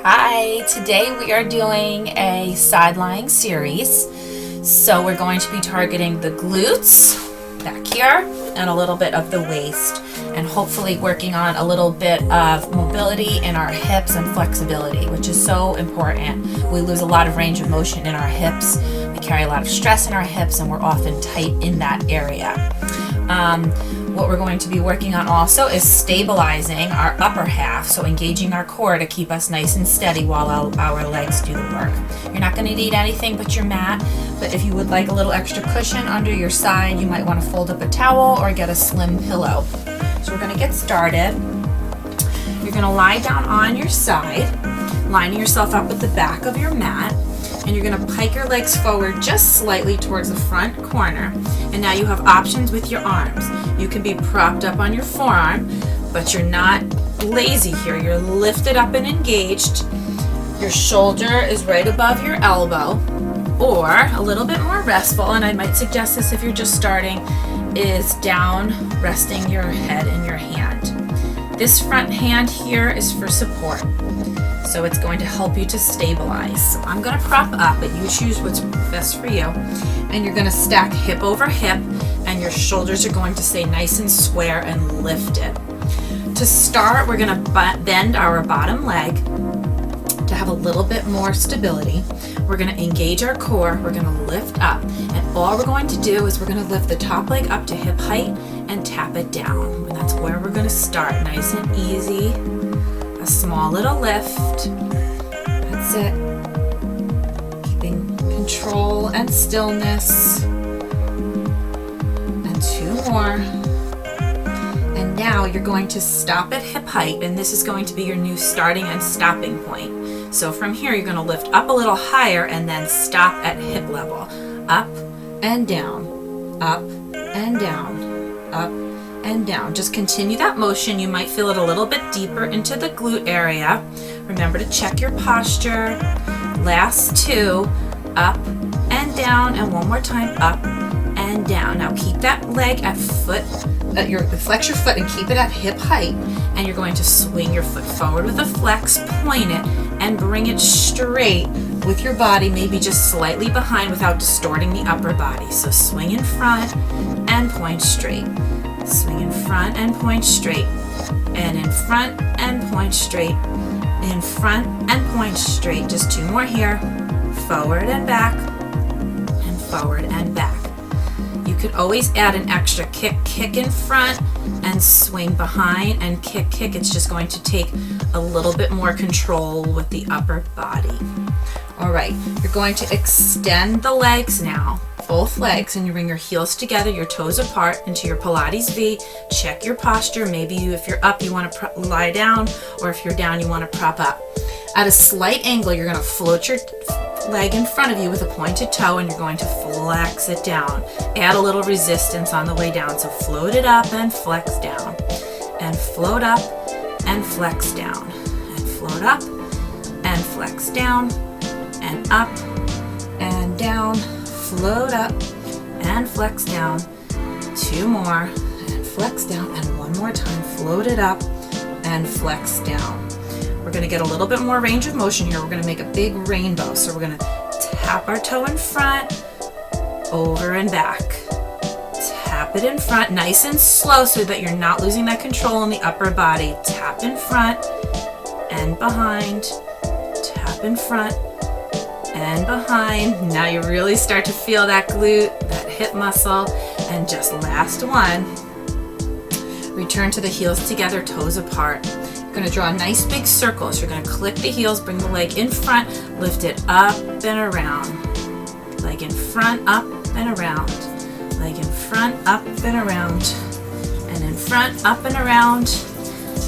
Hi, today we are doing a side lying series. So we're going to be targeting the glutes back here and a little bit of the waist, and hopefully working on a little bit of mobility in our hips and flexibility, which is so important. We lose a lot of range of motion in our hips. We carry a lot of stress in our hips and we're often tight in that area. What we're going to be working on also is stabilizing our upper half, so engaging our core to keep us nice and steady while our legs do the work. You're not going to need anything but your mat, but if you would like a little extra cushion under your side, you might want to fold up a towel or get a slim pillow. So we're going to get started. You're going to lie down on your side, lining yourself up with the back of your mat, and you're going to pike your legs forward just slightly towards the front corner. And now you have options with your arms. You can be propped up on your forearm, but you're not lazy here. You're lifted up and engaged. Your shoulder is right above your elbow, or a little bit more restful, and I might suggest this if you're just starting, is down, resting your head in your hand. This front hand here is for support. So it's going to help you to stabilize. So I'm going to prop up, but you choose what's best for you. And you're going to stack hip over hip, and your shoulders are going to stay nice and square and lifted. To start, we're going to bend our bottom leg to have a little bit more stability. We're going to engage our core. We're going to lift up. And all we're going to do is we're going to lift the top leg up to hip height and tap it down. And that's where we're going to start. Nice and easy. A small little lift. That's it. Keeping control and stillness. And two more. And now you're going to stop at hip height, and this is going to be your new starting and stopping point. So from here you're going to lift up a little higher and then stop at hip level. Up and down. Up and down. Up and down. Just continue that motion. You might feel it a little bit deeper into the glute area. Remember to check your posture. Last two, up and down, and one more time, up and down. Now keep that leg at foot, flex your foot and keep it at hip height, and you're going to swing your foot forward with a flex, point it, and bring it straight with your body, maybe just slightly behind without distorting the upper body. So swing in front and point straight. Swing in front and point straight, and in front and point straight, in front and point straight. Just two more here. Forward and back, and forward and back. You could always add an extra kick in front and swing behind, and kick. It's just going to take a little bit more control with the upper body. All right, you're going to extend the legs now. Both legs, and you bring your heels together, your toes apart into your Pilates V. Check your posture. Maybe if you're up, you want to lie down, or if you're down, you want to prop up. At a slight angle, you're going to float your leg in front of you with a pointed toe, and you're going to flex it down. Add a little resistance on the way down. So float it up and flex down, and float up and flex down, and float up and flex down, and up and down. Float up and flex down. Two more and flex down, and one more time. Float it up and flex down. We're going to get a little bit more range of motion here. We're going to make a big rainbow. So we're going to tap our toe in front, over and back. Tap it in front, nice and slow so that you're not losing that control in the upper body. Tap in front and behind. Tap in front and behind. Now you really start to feel that glute, that hip muscle. And just last one. Return to the heels together, toes apart. You're going to draw a nice big circle. So you're going to click the heels, bring the leg in front, lift it up and around. Leg in front, up and around. Leg in front, up and around. And in front, up and around.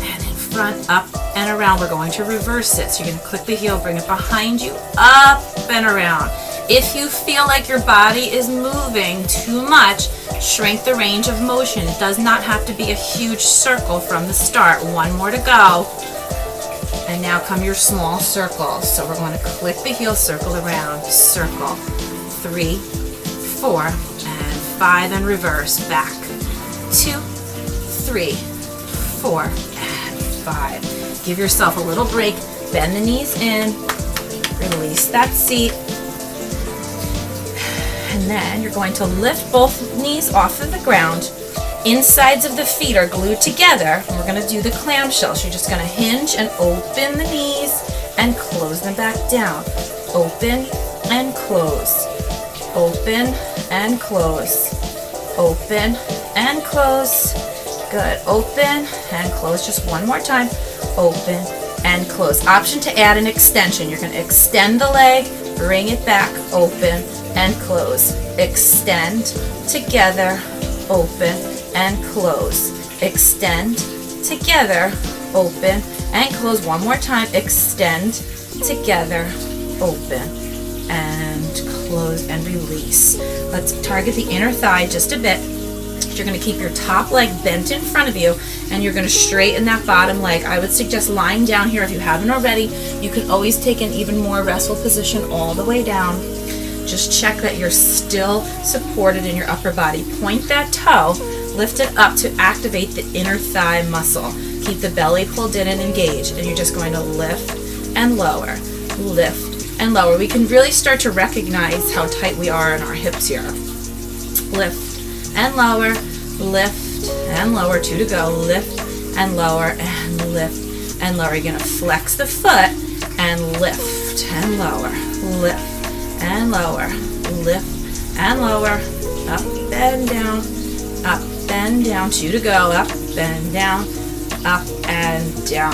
And in front, up and around. We're going to reverse it. So you're going to click the heel, bring it behind you, up and around. If you feel like your body is moving too much, shrink the range of motion. It does not have to be a huge circle from the start. One more to go. And now come your small circles. So we're going to click the heel, circle around, circle. 3, 4, and 5, and reverse. Back. 2, 3, 4, and 5. Give yourself a little break. bend the knees in, release that seat, and then you're going to lift both knees off of the ground. Insides of the feet are glued together, and we're going to do the clamshell. So you're just going to hinge and open the knees and close them back down. Open and close. Open and close. Open and close. Good. Open and close. Just one more time. Open and close. Option to add an extension. You're going to extend the leg, bring it back, open and close. Extend together, open and close. Extend together, open and close. One more time. Extend together, open and close and release. Let's target the inner thigh just a bit. You're going to keep your top leg bent in front of you, and you're going to straighten that bottom leg. I would suggest lying down here if you haven't already. You can always take an even more restful position all the way down. Just check that you're still supported in your upper body. Point that toe, lift it up to activate the inner thigh muscle. Keep the belly pulled in and engaged, and you're just going to lift and lower, lift and lower. We can really start to recognize how tight we are in our hips here. Lift and lower, lift and lower. 2 to go. Lift and lower and lift and lower. You're going to flex the foot and lift and lower, lift and lower, lift and lower, up and down, up and down. 2 to go. Up and down, up and down.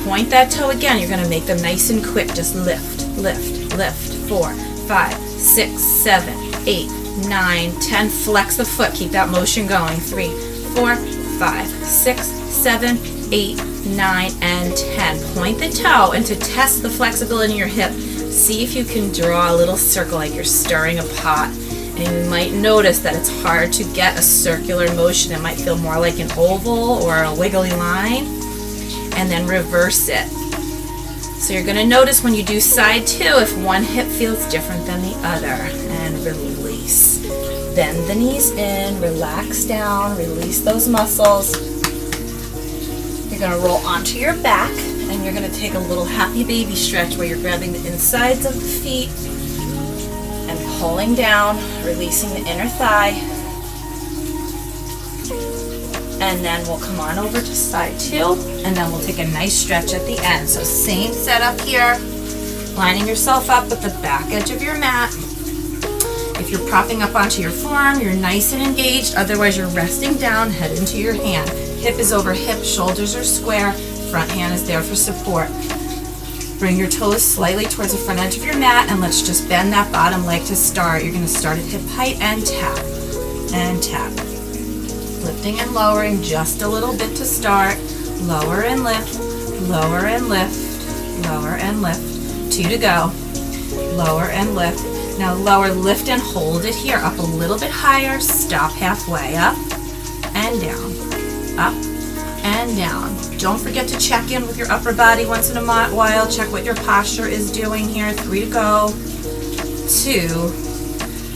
Point that toe again. You're going to make them nice and quick. Just lift, lift, lift. 4, 5, 6, 7, 8, 9, 10. Flex the foot. Keep that motion going. 3, 4, 5, 6, 7, 8, 9, and 10. Point the toe, and to test the flexibility in your hip, see if you can draw a little circle like you're stirring a pot. And you might notice that it's hard to get a circular motion. It might feel more like an oval or a wiggly line. And then reverse it. So you're going to notice when you do side 2 if one hip feels different than the other. And release. Bend the knees in, relax down, release those muscles. You're going to roll onto your back, and you're going to take a little happy baby stretch where you're grabbing the insides of the feet and pulling down, releasing the inner thigh. And then we'll come on over to side 2, and then we'll take a nice stretch at the end. So same setup here, lining yourself up with the back edge of your mat. If you're propping up onto your forearm, you're nice and engaged. Otherwise, you're resting down, head into your hand. Hip is over hip, shoulders are square, front hand is there for support. Bring your toes slightly towards the front edge of your mat, and let's just bend that bottom leg to start. You're going to start at hip height and tap, and tap. Lifting and lowering just a little bit to start. Lower and lift, lower and lift, lower and lift. 2 to go. Lower and lift. Now lower, lift and hold it here. Up a little bit higher. Stop halfway. Up and down. Up and down. Don't forget to check in with your upper body once in a while. Check what your posture is doing here. 3 to go. 2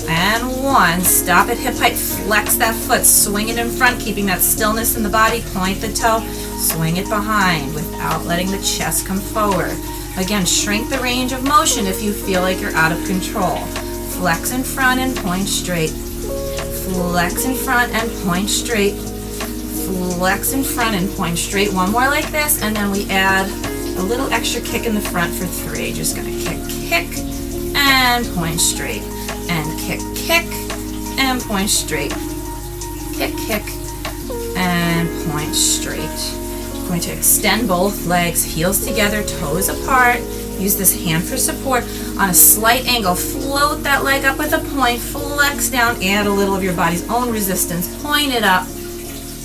and 1. Stop at hip height. Flex that foot. Swing it in front, keeping that stillness in the body. Point the toe. Swing it behind without letting the chest come forward. Again, shrink the range of motion if you feel like you're out of control. Flex in front and point straight. Flex in front and point straight. Flex in front and point straight. One more like this, and then we add a little extra kick in the front for 3. Just gonna kick, kick, and point straight. And kick, kick, and point straight. Kick, kick, and point straight. Going to extend both legs, heels together, toes apart. Use this hand for support. On a slight angle, float that leg up with a point, flex down, add a little of your body's own resistance, point it up,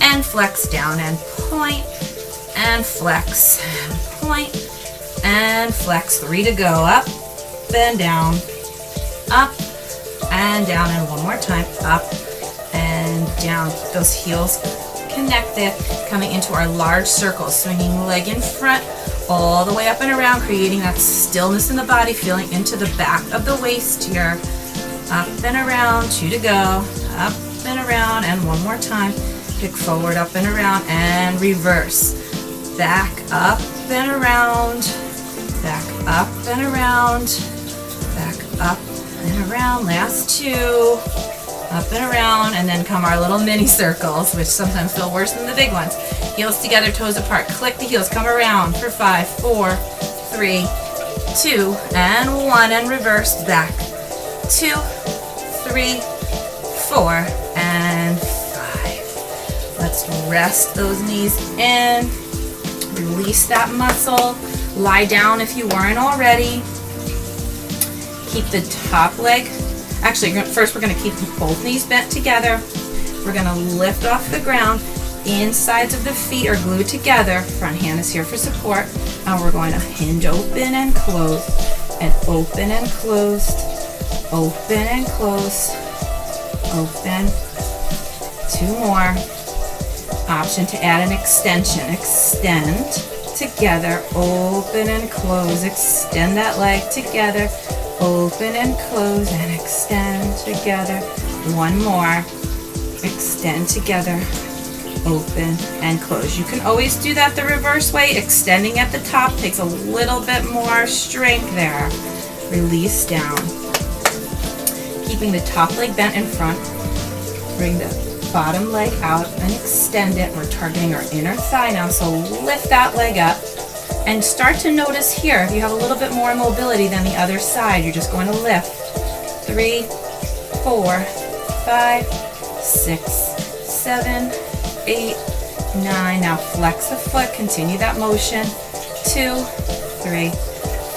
and flex down, and point, and flex, and point, and flex. 3 to go. Up and down, up and down, and one more time, up and down. Keep those heels connected, coming into our large circle, swinging the leg in front, all the way up and around, creating that stillness in the body, feeling into the back of the waist here. Up and around, 2 to go, up and around, and one more time. Kick forward, up and around, and reverse. Back up and around, back up and around, back up and around, last two, up and around, and then come our little mini circles, which sometimes feel worse than the big ones. Heels together, toes apart, click the heels, come around for 5, 4, 3, 2, and 1, and reverse, back, 2, 3, 4, and 5. Let's rest those knees in, release that muscle, lie down if you weren't already. Keep the top leg, actually first we're going to keep both knees bent together. We're going to lift off the ground, insides of the feet are glued together, front hand is here for support, and we're going to hinge open and close, and open and closed, open and closed, open, 2 more, option to add an extension, extend together, open and close, extend that leg together, open and close, and extend together, 1 more, extend together, open and close. You can always do that the reverse way, extending at the top takes a little bit more strength there. Release down, keeping the top leg bent in front, bring the bottom leg out and extend it. We're targeting our inner thigh now, so lift that leg up and start to notice here if you have a little bit more mobility than the other side. You're just going to lift 3, 4, 5, 6, 7, 8, 9. Now flex the foot, continue that motion. 2, 3,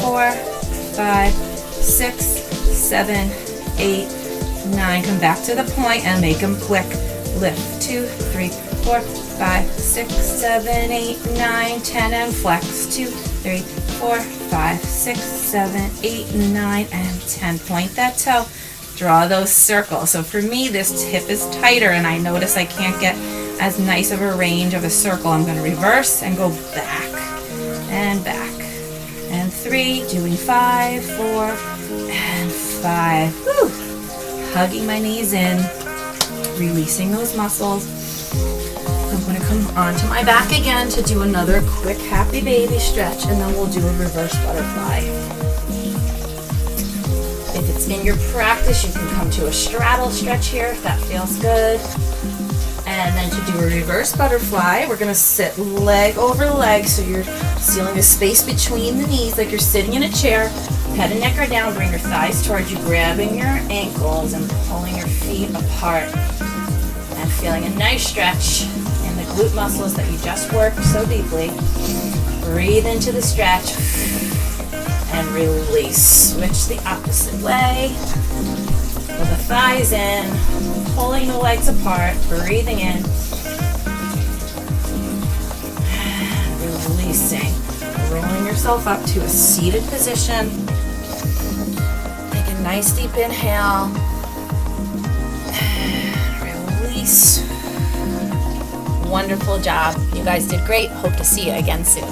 4, 5, 6, 7, 8, 9. Come back to the point and make them quick. Lift 2, 3, 4, 5, 6, 7, 8, 9, 10, and flex 2, 3, 4, 5, 6, 7, 8, 9, and 10. Point that toe. Draw those circles. So for me, this hip is tighter, and I notice I can't get as nice of a range of a circle. I'm going to reverse and go back and back. And 3, doing 5, 4, and 5. Woo! Hugging my knees in, releasing those muscles. I'm going to come onto my back again to do another quick happy baby stretch, and then we'll do a reverse butterfly. If it's in your practice, you can come to a straddle stretch here if that feels good. And then to do a reverse butterfly, we're going to sit leg over leg, so you're sealing a space between the knees like you're sitting in a chair. Head and neck are down, bring your thighs towards you, grabbing your ankles and pulling your feet apart. And feeling a nice stretch in the glute muscles that you just worked so deeply. Breathe into the stretch and release. Switch the opposite way. Pull the thighs in, pulling the legs apart, breathing in, and releasing. Rolling yourself up to a seated position. Take a nice deep inhale. And release. Wonderful job. You guys did great. Hope to see you again soon.